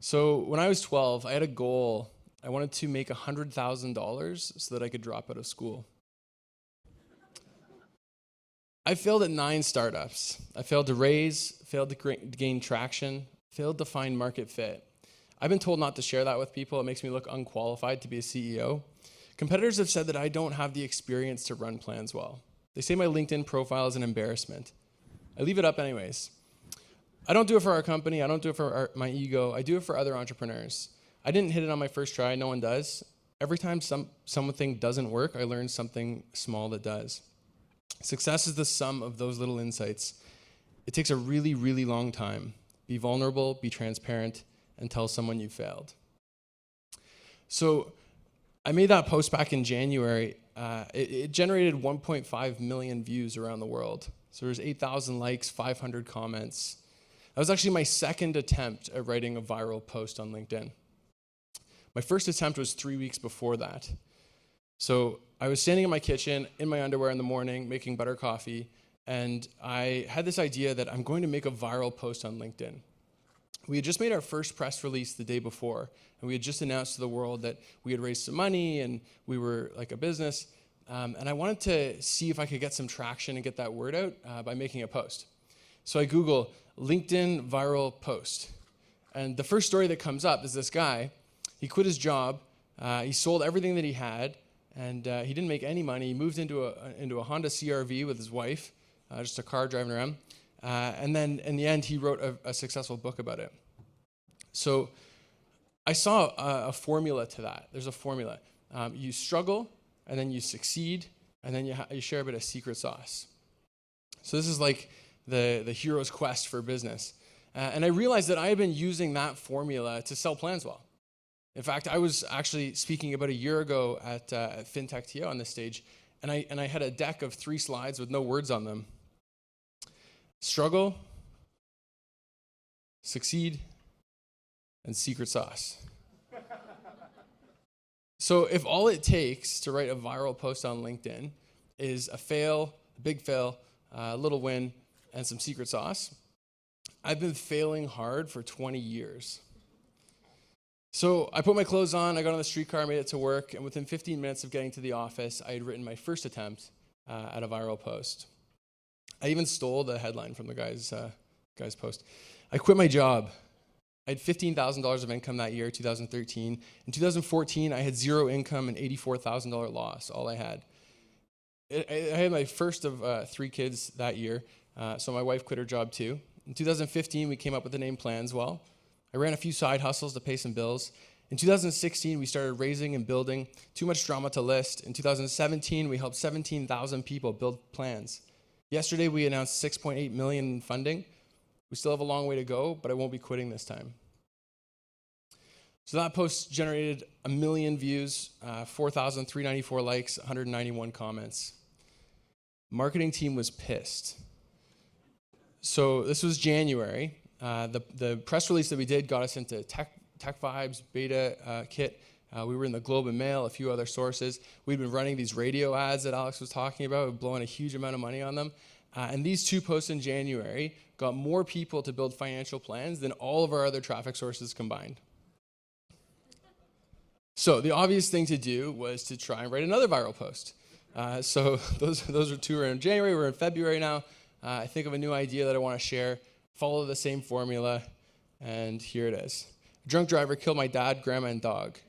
So when I was 12, I had a goal. I wanted to make $100,000 so that I could drop out of school. I failed at 9 startups. I failed to raise, failed to gain traction, failed to find market fit. I've been told not to share that with people. It makes me look unqualified to be a CEO. Competitors have said that I don't have the experience to run Planswell. They say my LinkedIn profile is an embarrassment. I leave it up anyways. I don't do it for our company. I don't do it for my ego. I do it for other entrepreneurs. I didn't hit it on my first try. No one does. Every time something doesn't work, I learn something small that does. Success is the sum of those little insights. It takes a really, really long time. Be vulnerable, be transparent, and tell someone you failed. So I made that post back in January. It generated 1.5 million views around the world. So there's 8,000 likes, 500 comments. That was actually my second attempt at writing a viral post on LinkedIn. My first attempt was 3 weeks before that. So I was standing in my kitchen in my underwear in the morning making butter coffee, and I had this idea that I'm going to make a viral post on LinkedIn. We had just made our first press release the day before, and we had just announced to the world that we had raised some money and we were like a business, and I wanted to see if I could get some traction and get that word out by making a post. So I Google LinkedIn viral post, and the first story that comes up is this guy. He quit his job, he sold everything that he had, and he didn't make any money. He moved into a Honda CR-V with his wife, just a car driving around. And then in the end, he wrote a successful book about it. So I saw a formula to that. There's a formula. You struggle, and then you succeed, and then you share a bit of secret sauce. So this is like the hero's quest for business. And I realized that I had been using that formula to sell Planswell. In fact, I was actually speaking about a year ago at TechTO on this stage, and I had a deck of 3 slides with no words on them. Struggle, succeed, and secret sauce. So if all it takes to write a viral post on LinkedIn is a fail, a big fail, a little win, and some secret sauce, I've been failing hard for 20 years. So I put my clothes on, I got on the streetcar, made it to work, and within 15 minutes of getting to the office, I had written my first attempt at a viral post. I even stole the headline from the guy's post. I quit my job. I had $15,000 of income that year, 2013. In 2014, I had 0 income and $84,000 loss, all I had. I had my first of 3 kids that year, so my wife quit her job too. In 2015, we came up with the name Planswell. I ran a few side hustles to pay some bills. In 2016, we started raising and building. Too much drama to list. In 2017, we helped 17,000 people build plans. Yesterday, we announced $6.8 million in funding. We still have a long way to go, but I won't be quitting this time. So that post generated 1 million views, 4,394 likes, 191 comments. Marketing team was pissed. So this was January. The press release that we did got us into Tech Vibes, Beta Kit. We were in the Globe and Mail, a few other sources. We'd been running these radio ads that Alex was talking about, blowing a huge amount of money on them. And these 2 posts in January got more people to build financial plans than all of our other traffic sources combined. So the obvious thing to do was to try and write another viral post. So those are 2 in January. We're in February now. I think of a new idea that I want to share. Follow the same formula, and here it is. A drunk driver killed my dad, grandma, and dog.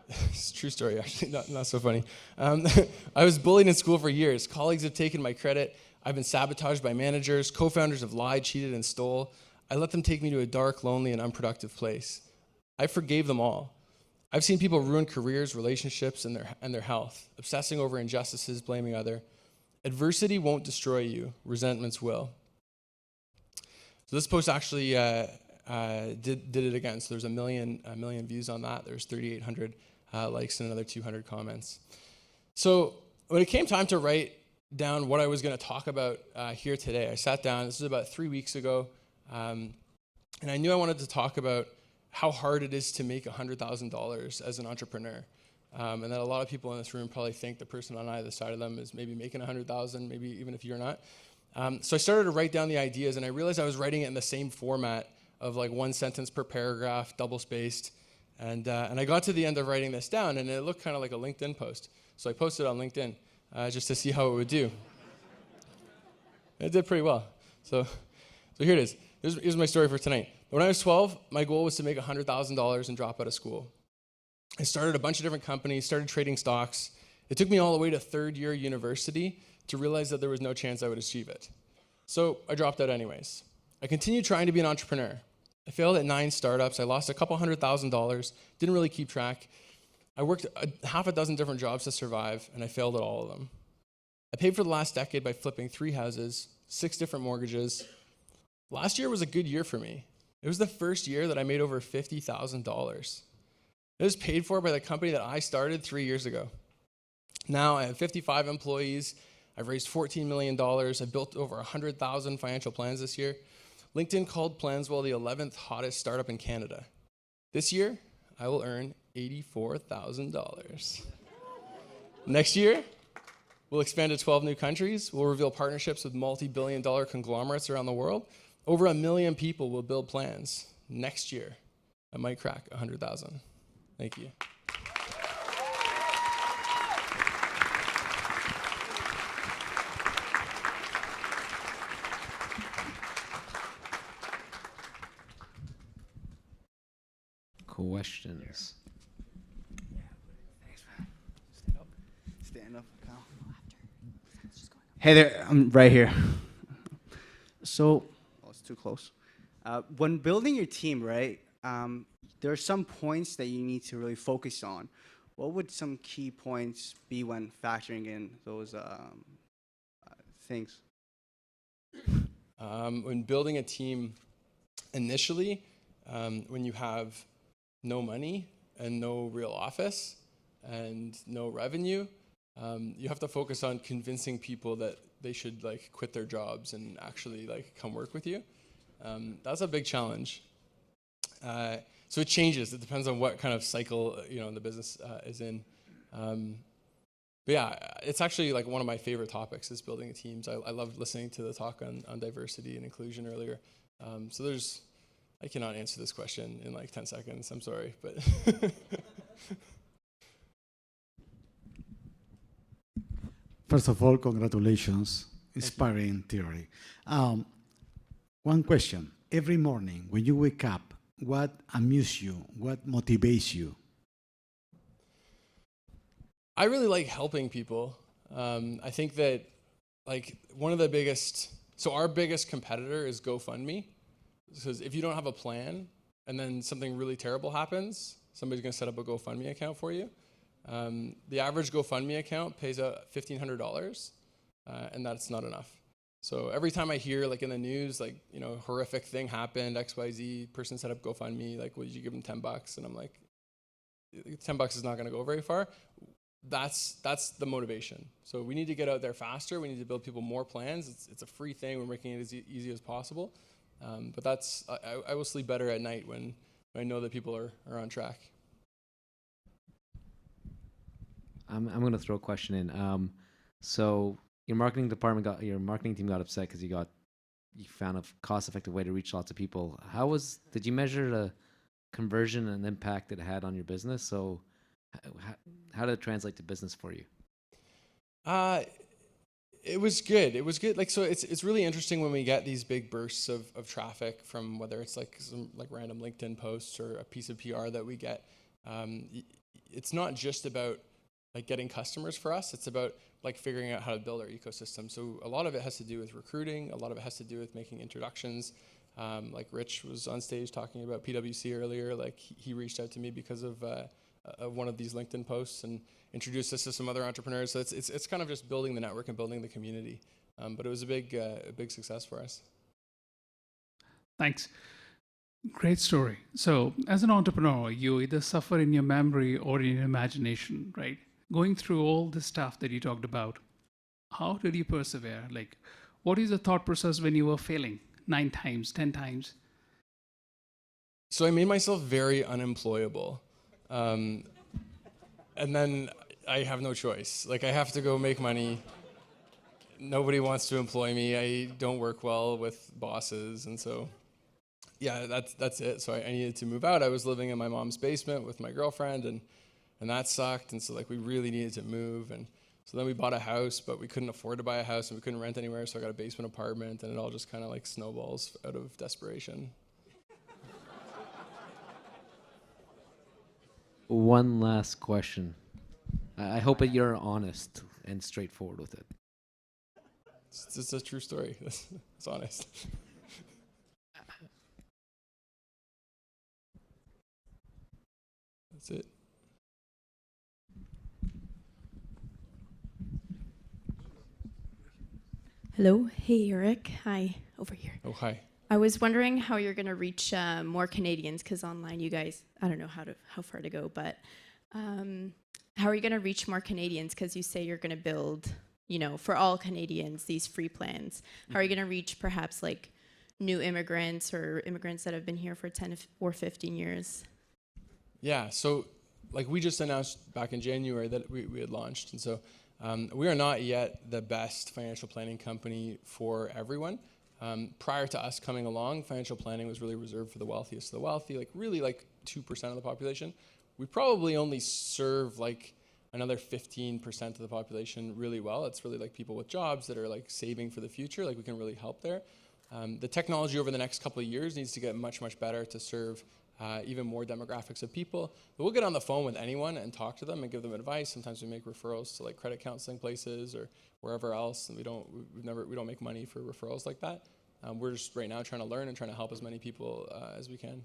It's a true story, actually, not so funny. I was bullied in school for years. Colleagues have taken my credit. I've been sabotaged by managers. Co-founders have lied, cheated, and stole. I let them take me to a dark, lonely, and unproductive place. I forgave them all. I've seen people ruin careers, relationships, and their health, obsessing over injustices, blaming other. Adversity won't destroy you. Resentments will. So this post actually did it again. So there's a million views on that. There's 3,800 likes and another 200 comments. So when it came time to write down what I was going to talk about here today, I sat down. This was about 3 weeks ago, and I knew I wanted to talk about how hard it is to make $100,000 as an entrepreneur. And that a lot of people in this room probably think the person on either side of them is maybe making $100,000, maybe even if you're not. So I started to write down the ideas, and I realized I was writing it in the same format of like one sentence per paragraph, double spaced. And I got to the end of writing this down, and it looked kind of like a LinkedIn post. So I posted it on LinkedIn just to see how it would do. It did pretty well. So here it is. Here's my story for tonight. When I was 12, my goal was to make $100,000 and drop out of school. I started a bunch of different companies, started trading stocks. It took me all the way to third year university to realize that there was no chance I would achieve it. So I dropped out anyways. I continued trying to be an entrepreneur. I failed at 9 startups. I lost a couple $100,000, didn't really keep track. I worked half a dozen different jobs to survive, and I failed at all of them. I paid for the last decade by flipping 3 houses, 6 different mortgages. Last year was a good year for me. It was the first year that I made over $50,000. It was paid for by the company that I started 3 years ago. Now I have 55 employees. I've raised $14 million. I built over 100,000 financial plans this year. LinkedIn called Planswell the 11th hottest startup in Canada. This year, I will earn $84,000. Next year, we'll expand to 12 new countries. We'll reveal partnerships with multi-billion-dollar conglomerates around the world. Over 1 million people will build plans. Next year, I might crack 100,000. Thank you. Questions? Stand up, Kyle. Hey there, I'm right here. So, it's too close. When building your team, right, there are some points that you need to really focus on. What would some key points be when factoring in those things? When building a team, initially, when you have no money and no real office and no revenue, you have to focus on convincing people that they should like quit their jobs and actually like come work with you. That's a big challenge. So it changes. It depends on what kind of cycle the business is in. But yeah, it's actually like one of my favorite topics is building teams. I love listening to the talk on diversity and inclusion earlier. So I cannot answer this question in like 10 seconds. I'm sorry, but. First of all, congratulations. Inspiring theory. One question. Every morning when you wake up, what amuses you? What motivates you? I really like helping people. I think that like one of the our biggest competitor is GoFundMe. Because if you don't have a plan and then something really terrible happens, somebody's going to set up a GoFundMe account for you. The average GoFundMe account pays out $1,500, and that's not enough. So every time I hear like in the news, like, horrific thing happened, XYZ person set up GoFundMe, like, would you give them $10? And I'm like, $10 is not going to go very far. That's the motivation. So we need to get out there faster. We need to build people more plans. It's a free thing. We're making it as easy as possible. But I will sleep better at night when I know that people are on track. I'm going to throw a question in. So your marketing team got upset because you found a cost-effective way to reach lots of people. Did you measure the conversion and impact it had on your business? So how did it translate to business for you? It was good. It was good. Like, so it's really interesting when we get these big bursts of traffic from whether it's like some like random LinkedIn posts or a piece of PR that we get. It's not just about like getting customers for us. It's about like figuring out how to build our ecosystem. So a lot of it has to do with recruiting. A lot of it has to do with making introductions. Like Rich was on stage talking about PwC earlier. Like he reached out to me because of one of these LinkedIn posts and introduced us to some other entrepreneurs. So it's kind of just building the network and building the community. But it was a big success for us. Thanks. Great story. So as an entrepreneur, you either suffer in your memory or in your imagination, right? Going through all the stuff that you talked about, how did you persevere? Like, what is the thought process when you were failing 9 times, 10 times? So I made myself very unemployable. And then I have no choice. Like, I have to go make money. Nobody wants to employ me. I don't work well with bosses. And so yeah, that's it. So I needed to move out. I was living in my mom's basement with my girlfriend, and that sucked. And so like we really needed to move. And so then we bought a house, but we couldn't afford to buy a house, and we couldn't rent anywhere. So I got a basement apartment, and it all just kind of like snowballs out of desperation. One last question. I hope that you're honest and straightforward with it. It's a true story. It's honest. That's it. Hello. Hey, Eric. Hi. Over here. Oh, hi. I was wondering how you're going to reach more Canadians, because online you guys, I don't know how far to go, but how are you going to reach more Canadians? Because you say you're going to build, for all Canadians, these free plans. How are you going to reach perhaps like new immigrants or immigrants that have been here for 10 or 15 years? Yeah, so like we just announced back in January that we had launched. And so we are not yet the best financial planning company for everyone. Prior to us coming along, financial planning was really reserved for the wealthiest of the wealthy, like really like 2% of the population. We probably only serve like another 15% of the population really well. It's really like people with jobs that are like saving for the future. Like we can really help there. The technology over the next couple of years needs to get much, much better to serve even more demographics of people. But we'll get on the phone with anyone and talk to them and give them advice. Sometimes we make referrals to like credit counseling places or wherever else, and we don't make money for referrals like that. We're just right now trying to learn and trying to help as many people as we can.